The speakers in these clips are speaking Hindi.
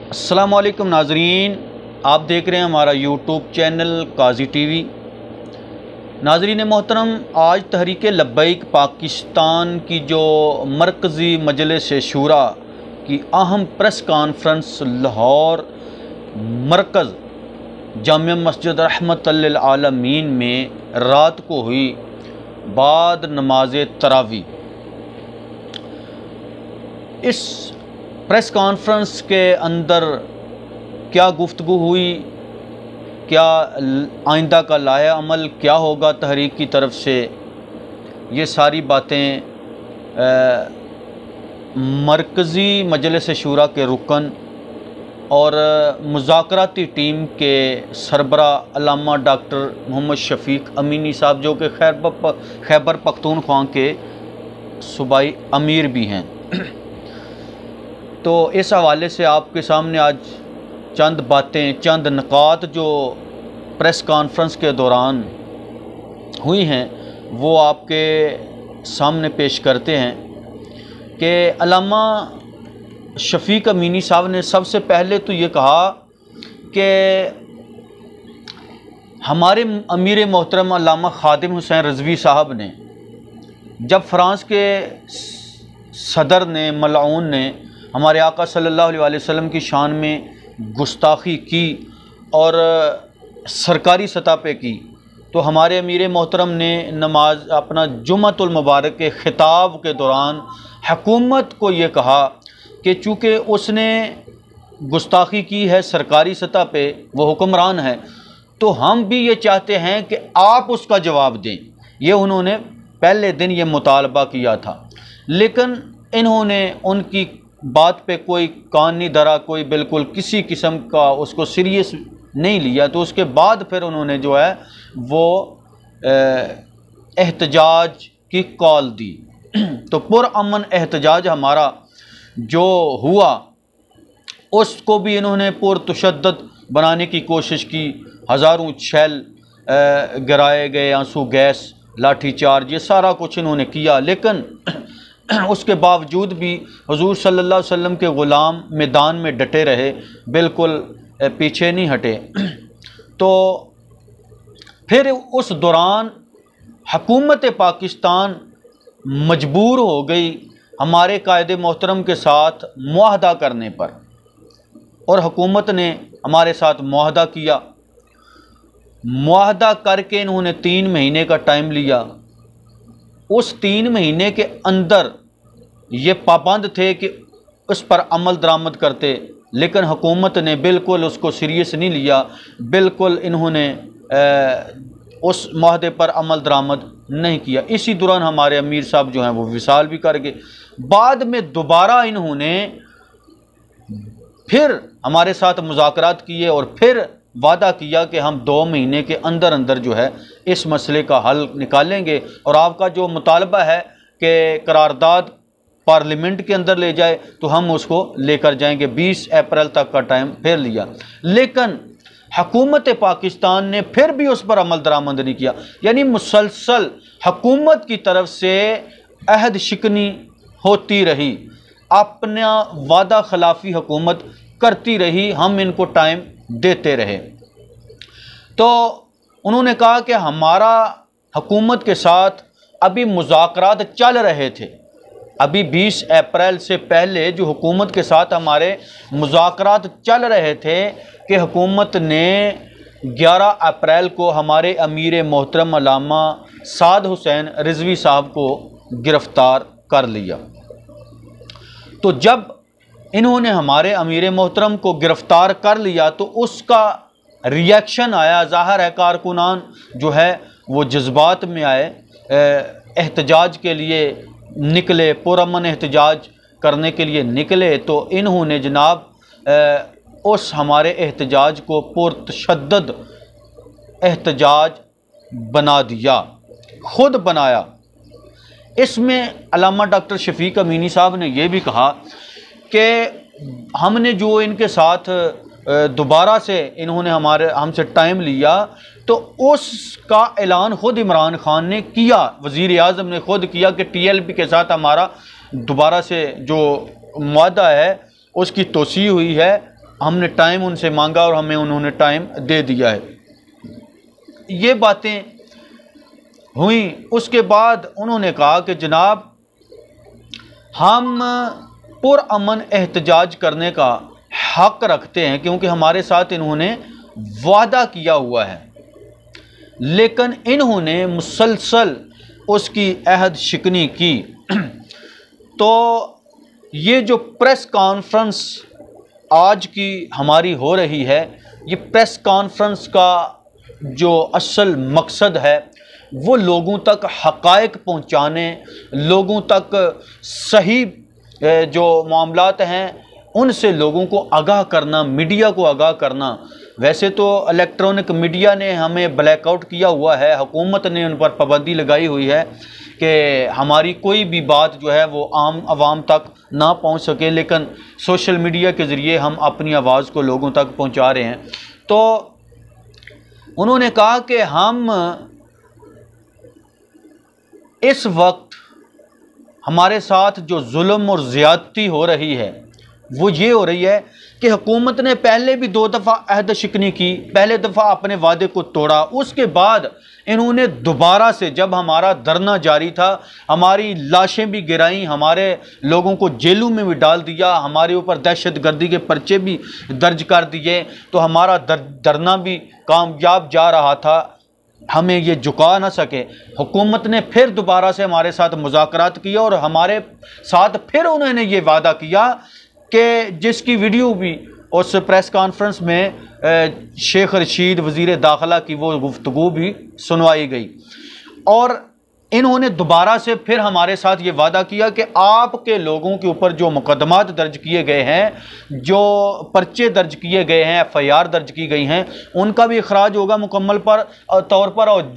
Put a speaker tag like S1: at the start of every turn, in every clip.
S1: अस्सलाम वालेकुम नाजरीन, आप देख रहे हैं हमारा यूट्यूब चैनल काजी टीवी। नाजरीन मोहतरम, आज तहरीक लब्बैक पाकिस्तान की जो मरकज़ी मजलिस शूरा की अहम प्रेस कॉन्फ्रेंस लाहौर मरकज़ जामिया मस्जिद रहमत लिल आलमीन में रात को हुई बाद नमाज तरावी। इस प्रेस कॉन्फ्रेंस के अंदर क्या गुफ्तगू हुई, क्या आइंदा का लाया अमल क्या होगा तहरीक की तरफ से, ये सारी बातें मरकज़ी मजलिस शूरा के रुकन और मुज़ाकराती टीम के सरबरा अल्लामा डॉक्टर मोहम्मद शफीक अमीनी साहब, जो कि खैबर पख्तूनख्वा के सूबाई अमीर भी हैं। तो इस हवाले से आपके सामने आज चंद बातें, चंद नकात जो प्रेस कॉन्फ्रेंस के दौरान हुई हैं वो आपके सामने पेश करते हैं कि अल्लामा शफीक अमीनी साहब ने सबसे पहले तो ये कहा कि हमारे अमीर मोहतरम अल्लामा खादिम हुसैन रिजवी साहब ने जब फ्रांस के सदर ने मलऊन ने हमारे आका सल्लल्लाहु अलैहि वसल्लम की शान में गुस्ताखी की और सरकारी सतह पे की, तो हमारे अमीर मोहतरम ने नमाज अपना जुम्मतुल मुबारक के ख़िताब के दौरान हुकूमत को ये कहा कि चूँकि उसने गुस्ताखी की है सरकारी सतह पे, वो हुक्मरान है, तो हम भी ये चाहते हैं कि आप उसका जवाब दें। ये उन्होंने पहले दिन ये मुतालबा किया था, लेकिन इन्होंने उनकी बात पे कोई कान नहीं धरा, कोई बिल्कुल किसी किस्म का उसको सीरियस नहीं लिया। तो उसके बाद फिर उन्होंने जो है वो एहतजाज की कॉल दी। तो पुरअमन एहतजाज हमारा जो हुआ उसको भी इन्होंने पुरतशद्दद बनाने की कोशिश की। हज़ारों शैल गिराए गए, आंसू गैस, लाठी चार्ज, ये सारा कुछ इन्होंने किया, लेकिन उसके बावजूद भी हुजूर सल्लल्लाहु अलैहि वसल्लम के ग़ुलाम मैदान में डटे रहे, बिल्कुल पीछे नहीं हटे। तो फिर उस दौरान हुकूमत पाकिस्तान मजबूर हो गई हमारे कायदे मोहतरम के साथ मुआहदा करने पर, और हुकूमत ने हमारे साथ मुआहदा किया। मुआहदा करके इन्होंने 3 महीने का टाइम लिया। उस 3 महीने के अंदर ये पाबंद थे कि उस पर अमल दरामद करते, लेकिन हुकूमत ने बिल्कुल उसको सीरियस नहीं लिया। बिल्कुल इन्होंने उस मुआहदे पर अमल दरामद नहीं किया। इसी दौरान हमारे अमीर साहब जो हैं वो विसाल भी कर गए। बाद में दोबारा इन्होंने फिर हमारे साथ मुज़ाकरात किए और फिर वादा किया कि हम 2 महीने के अंदर अंदर जो है इस मसले का हल निकालेंगे, और आपका जो मुतालबा है कि करारदाद पार्लियामेंट के अंदर ले जाए तो हम उसको लेकर जाएंगे। 20 अप्रैल तक का टाइम फिर लिया, लेकिन हुकूमत पाकिस्तान ने फिर भी उस पर अमल दरामद नहीं किया। यानी मुसलसल हुकूमत की तरफ से अहद शिकनी होती रही, अपना वादा खिलाफी हुकूमत करती रही, हम इनको टाइम देते रहे। तो उन्होंने कहा कि हमारा हुकूमत के साथ अभी मुज़ाकरात चल रहे थे। अभी 20 अप्रैल से पहले जो हुकूमत के साथ हमारे मुज़ाकरात चल रहे थे कि हुकूमत ने 11 अप्रैल को हमारे अमीर मोहतरम अल्लामा साद हुसैन रिजवी साहब को गिरफ़्तार कर लिया। तो जब इन्होंने हमारे अमीर मोहतरम को गिरफ़्तार कर लिया तो उसका रिएक्शन आया। ज़ाहिर है कारकुनान जो है वो जज्बात में आए, एहतजाज के लिए निकले, पुरअमन एहतजाज करने के लिए निकले। तो इन्होंने जनाब उस हमारे एहतजाज को पुरतशद्दद एहतजाज बना दिया, ख़ुद बनाया। इसमें अल्लामा डॉक्टर शफीक अमीनी साहब ने यह भी कहा कि हमने जो इनके साथ दोबारा से इन्होंने हमसे टाइम लिया तो उसका ऐलान ख़ुद इमरान खान ने किया, वज़ीर आज़म ने ख़ुद किया कि TLP के साथ हमारा दोबारा से जो मुआहदा है उसकी तोसी हुई है हमने टाइम उनसे मांगा और हमें उन्होंने टाइम दे दिया है। ये बातें हुई। उसके बाद उन्होंने कहा कि जनाब हम पुरअमन एहतजाज करने का हक रखते हैं क्योंकि हमारे साथ इन्होंने वादा किया हुआ है, लेकिन इन्होंने मुसलसल उसकी अहद शिकनी की। तो ये जो प्रेस कॉन्फ्रेंस आज की हमारी हो रही है, ये प्रेस कॉन्फ्रेंस का जो असल मकसद है वो लोगों तक हक़ाइक़ पहुँचाने, लोगों तक सही जो मामलात हैं उनसे लोगों को आगाह करना, मीडिया को आगाह करना। वैसे तो इलेक्ट्रॉनिक मीडिया ने हमें ब्लैकआउट किया हुआ है, हुकूमत ने उन पर पाबंदी लगाई हुई है कि हमारी कोई भी बात जो है वो आम आवाम तक ना पहुंच सके, लेकिन सोशल मीडिया के ज़रिए हम अपनी आवाज़ को लोगों तक पहुंचा रहे हैं। तो उन्होंने कहा कि हम इस वक्त हमारे साथ जो जुल्म और ज़्यादती हो रही है वो ये हो रही है कि हुकूमत ने पहले भी 2 दफ़ा अहद शिकनी की, पहले दफ़ा अपने वादे को तोड़ा, उसके बाद इन्होंने दोबारा से, जब हमारा धरना जारी था, हमारी लाशें भी गिराई, हमारे लोगों को जेलों में भी डाल दिया, हमारे ऊपर दहशतगर्दी के पर्चे भी दर्ज कर दिए, तो हमारा धरना भी कामयाब जा रहा था, हमें ये झुका ना सके। हुकूमत ने फिर दोबारा से हमारे साथ मुज़ाकरात किया और हमारे साथ फिर उन्होंने ये वादा किया कि जिसकी वीडियो भी उस प्रेस कॉन्फ्रेंस में शेख रशीद वज़ीर दाखिला की वो गुफ्तगू भी सुनवाई गई। और इन्होंने दोबारा से फिर हमारे साथ ये वादा किया कि आपके लोगों के ऊपर जो मुकदमात दर्ज किए गए हैं, जो पर्चे दर्ज किए गए हैं, FIR दर्ज की गई हैं, उनका भी अखराज होगा मुकम्मल तौर पर। और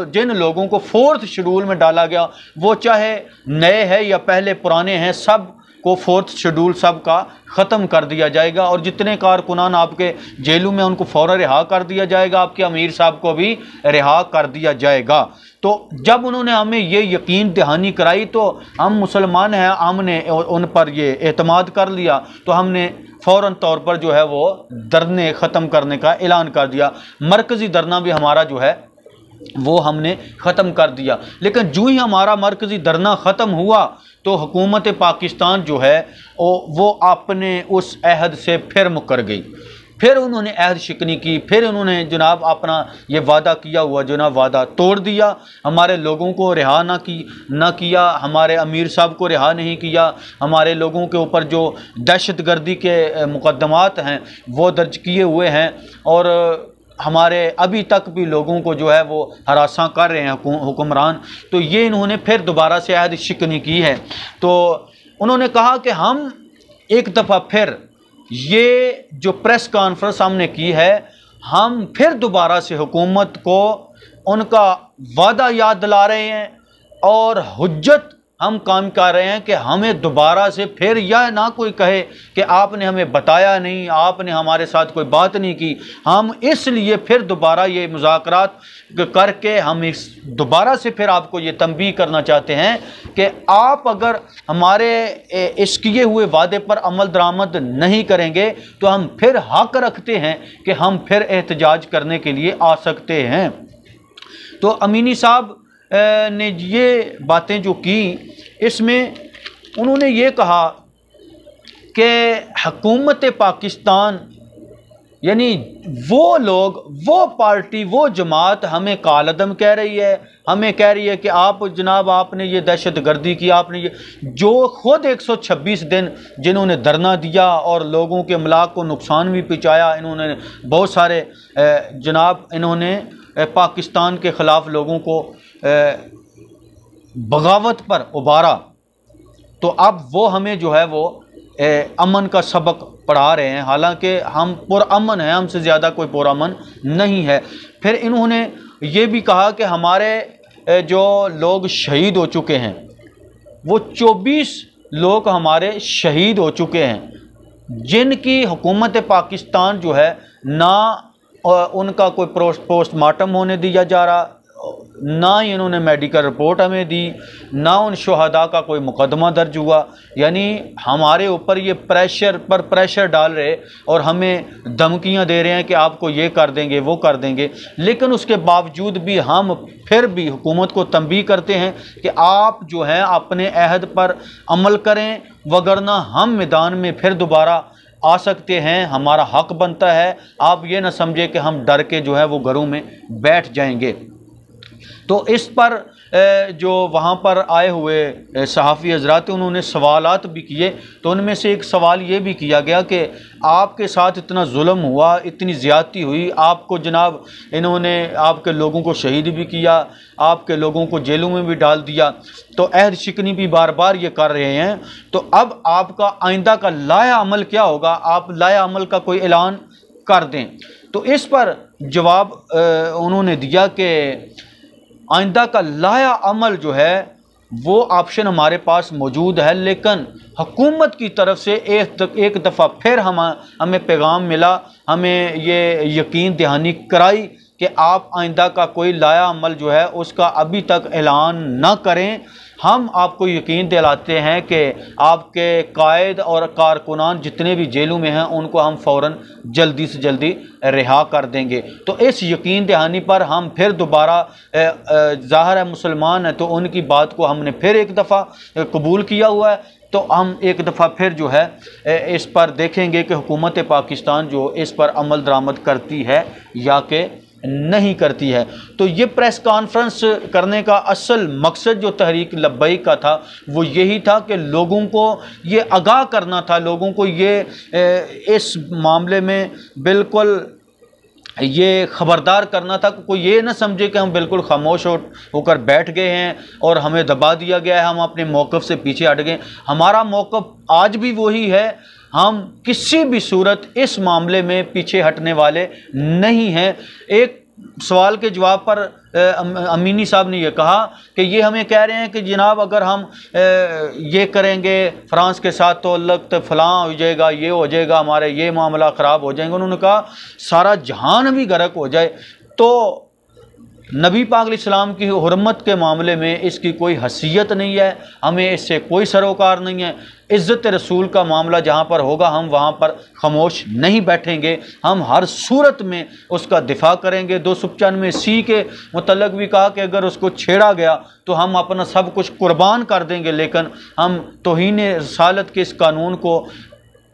S1: जिन लोगों को 4th शेड्यूल में डाला गया, वो चाहे नए हैं या पहले पुराने हैं, सब को 4th शेड्यूल सब का ख़त्म कर दिया जाएगा। और जितने कारकुनान आपके जेलों में उनको फ़ौरन रिहा कर दिया जाएगा, आपके अमीर साहब को भी रिहा कर दिया जाएगा। तो जब उन्होंने हमें ये यकीन दहानी कराई तो हम मुसलमान हैं, हमने उन पर ये एतमाद कर लिया, तो हमने फ़ौरन तौर पर जो है वो धरने ख़त्म करने का ऐलान कर दिया। मरकज़ी धरना भी हमारा जो है वो हमने ख़त्म कर दिया। लेकिन जो ही हमारा मरकज़ी धरना ख़त्म हुआ तो हुकूमत पाकिस्तान जो है वो अपने उस अहद से फिर मुकर गई। फिर उन्होंने अहद शिकनी की, फिर उन्होंने जनाब अपना ये वादा किया हुआ जनाब वादा तोड़ दिया, हमारे लोगों को रिहा ना किया, हमारे अमीर साहब को रिहा नहीं किया, हमारे लोगों के ऊपर जो दहशतगर्दी के मुकदमात हैं वो दर्ज किए हुए हैं, और हमारे अभी तक भी लोगों को जो है वो हरासा कर रहे हैं हुक्मरान। तो ये इन्होंने फिर दोबारा से अहद शिकनी की है। तो उन्होंने कहा कि हम एक दफ़ा फिर ये जो प्रेस कॉन्फ्रेंस हमने की है, हम फिर दोबारा से हुकूमत को उनका वादा याद दिला रहे हैं और हुज्जत हम काम कर रहे हैं कि हमें दोबारा से फिर यह ना कोई कहे कि आपने हमें बताया नहीं, आपने हमारे साथ कोई बात नहीं की। हम इसलिए फिर दोबारा ये मुज़ाकरात करके हम इस दोबारा से फिर आपको ये तंबीह करना चाहते हैं कि आप अगर हमारे इस किए हुए वादे पर अमल दरामद नहीं करेंगे तो हम फिर हक रखते हैं कि हम फिर एहतजाज करने के लिए आ सकते हैं। तो अमीनी साहब ने ये बातें जो की, इसमें उन्होंने ये कहा कि हुकूमत पाकिस्तान यानी वो लोग, वो पार्टी, वो जमात हमें कालअदम कह रही है, हमें कह रही है कि आप जनाब आपने ये दहशतगर्दी की, आपने ये जो ख़ुद 126 दिन जिन्होंने धरना दिया और लोगों के अमलाक को नुकसान भी पहुँचाया, इन्होंने बहुत सारे जनाब इन्होंने पाकिस्तान के ख़िलाफ़ लोगों को बगावत पर उबारा, तो अब वो हमें जो है वो अमन का सबक पढ़ा रहे हैं, हालांकि हम पुरअमन हैं, हमसे ज़्यादा कोई पुरअमन नहीं है। फिर इन्होंने ये भी कहा कि हमारे जो लोग शहीद हो चुके हैं वो 24 लोग हमारे शहीद हो चुके हैं, जिनकी हुकूमत पाकिस्तान जो है ना उनका कोई पोस्टमार्टम होने दिया जा रहा, ना ही इन्होंने मेडिकल रिपोर्ट हमें दी, ना उन शहादा का कोई मुकदमा दर्ज हुआ। यानी हमारे ऊपर ये प्रेशर पर प्रेशर डाल रहे और हमें धमकियां दे रहे हैं कि आपको ये कर देंगे वो कर देंगे। लेकिन उसके बावजूद भी हम फिर भी हुकूमत को तंबीह करते हैं कि आप जो है अपने अहद पर अमल करें, वगरना हम मैदान में फिर दोबारा आ सकते हैं, हमारा हक बनता है। आप ये ना समझे कि हम डर के जो है वो घरों में बैठ जाएंगे। तो इस पर जो वहाँ पर आए हुए सहाफ़ी हज़रात उन्होंने सवालात भी किए। तो उनमें से एक सवाल ये भी किया गया कि आपके साथ इतना जुल्म हुआ, इतनी ज़्यादती हुई, आपको जनाब इन्होंने आपके लोगों को शहीद भी किया, आपके लोगों को जेलों में भी डाल दिया, तो अहद शिकनी भी बार बार ये कर रहे हैं, तो अब आपका आइंदा का लाया अमल क्या होगा? आप लाया अमल का कोई ऐलान कर दें। तो इस पर जवाब उन्होंने दिया कि आइंदा का लाया अमल जो है वो ऑप्शन हमारे पास मौजूद है, लेकिन हुकूमत की तरफ से एक दफ़ा फिर हमें पैगाम मिला, हमें ये यकीन दहानी कराई कि आप आइंदा का कोई लाया अमल जो है उसका अभी तक ऐलान ना करें। हम आपको यकीन दिलाते हैं कि आपके कायद और कारकुनान जितने भी जेलों में हैं उनको हम फ़ौरन जल्दी से जल्दी रिहा कर देंगे। तो इस यकीन दहानी पर हम फिर दोबारा ज़ाहिर है मुसलमान है तो उनकी बात को हमने फिर एक दफ़ा कबूल किया हुआ है। तो हम एक दफ़ा फिर जो है इस पर देखेंगे कि हुकूमत पाकिस्तान जो इस पर अमल दरामद करती है या कि नहीं करती है। तो ये प्रेस कॉन्फ्रेंस करने का असल मकसद जो तहरीक लब्बैक का था वो यही था कि लोगों को ये आगाह करना था, लोगों को ये इस मामले में बिल्कुल ये ख़बरदार करना था कि कोई ये ना समझे कि हम बिल्कुल खामोश होकर बैठ गए हैं और हमें दबा दिया गया है, हम अपने मौक़िफ़ से पीछे हट गए। हमारा मौक़िफ़ आज भी वही है, हम किसी भी सूरत इस मामले में पीछे हटने वाले नहीं हैं। एक सवाल के जवाब पर अमीनी साहब ने यह कहा कि ये हमें कह रहे हैं कि जनाब अगर हम ये करेंगे फ्रांस के साथ तो अलग तो फ़लाँ हो जाएगा, ये हो जाएगा, हमारे ये मामला ख़राब हो जाएंगे। उन्होंने कहा सारा जहान भी गर्क हो जाए तो नबी पाक अलैहिस्सलाम की हुर्मत के मामले में इसकी कोई हसीयत नहीं है, हमें इससे कोई सरोकार नहीं है। इज़्ज़त रसूल का मामला जहाँ पर होगा हम वहाँ पर खामोश नहीं बैठेंगे, हम हर सूरत में उसका दिफा करेंगे। 295C के मुतल्लक़ भी कहा कि अगर उसको छेड़ा गया तो हम अपना सब कुछ कुर्बान कर देंगे, लेकिन हम तौहीन रिसालत के इस कानून को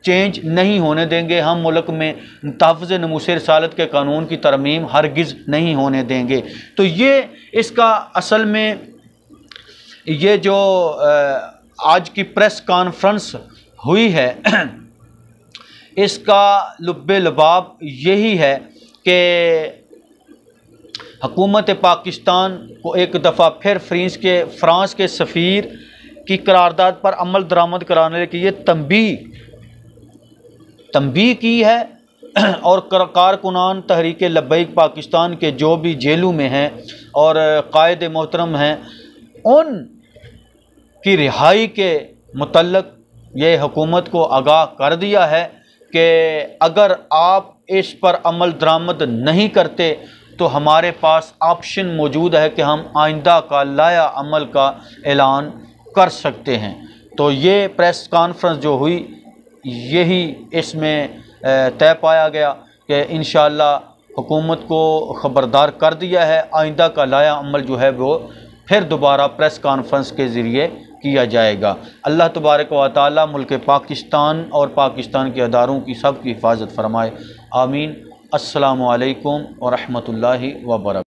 S1: चेंज नहीं होने देंगे। हम मुल्क में तहफ़्फ़ुज़ नमूस रिसालत के कानून की तरमीम हरगिज़ नहीं होने देंगे। तो ये इसका असल में ये जो आज की प्रेस कॉन्फ्रेंस हुई है इसका लुब्बे लबाब यही है कि हुकूमत पाकिस्तान को एक दफ़ा फिर फ्रांस के सफ़ीर की करारदाद पर अमल दरामद कराने के लिए तंबीह की है और कारकुनान तहरीक लब्बैक पाकिस्तान के जो भी जेलों में हैं और कायद मोहतरम हैं उन की रिहाई के मुतल्लक ये हुकूमत को आगाह कर दिया है कि अगर आप इस पर अमल दरामद नहीं करते तो हमारे पास ऑप्शन मौजूद है कि हम आइंदा का लाया अमल का ऐलान कर सकते हैं। तो ये प्रेस कॉन्फ्रेंस जो हुई यही इसमें तय पाया गया कि इंशाअल्लाह हुकूमत को ख़बरदार कर दिया है, आइंदा का लाया अमल जो है वो फिर दोबारा प्रेस कॉन्फ्रेंस के ज़रिए किया जाएगा। अल्लाह तबारक व तआला मुल्क पाकिस्तान और पाकिस्तान के अदारों की सब की हिफाजत फरमाए। आमीन। अस्सलामु अलैकुम व रहमतुल्लाहि व बरकातहू।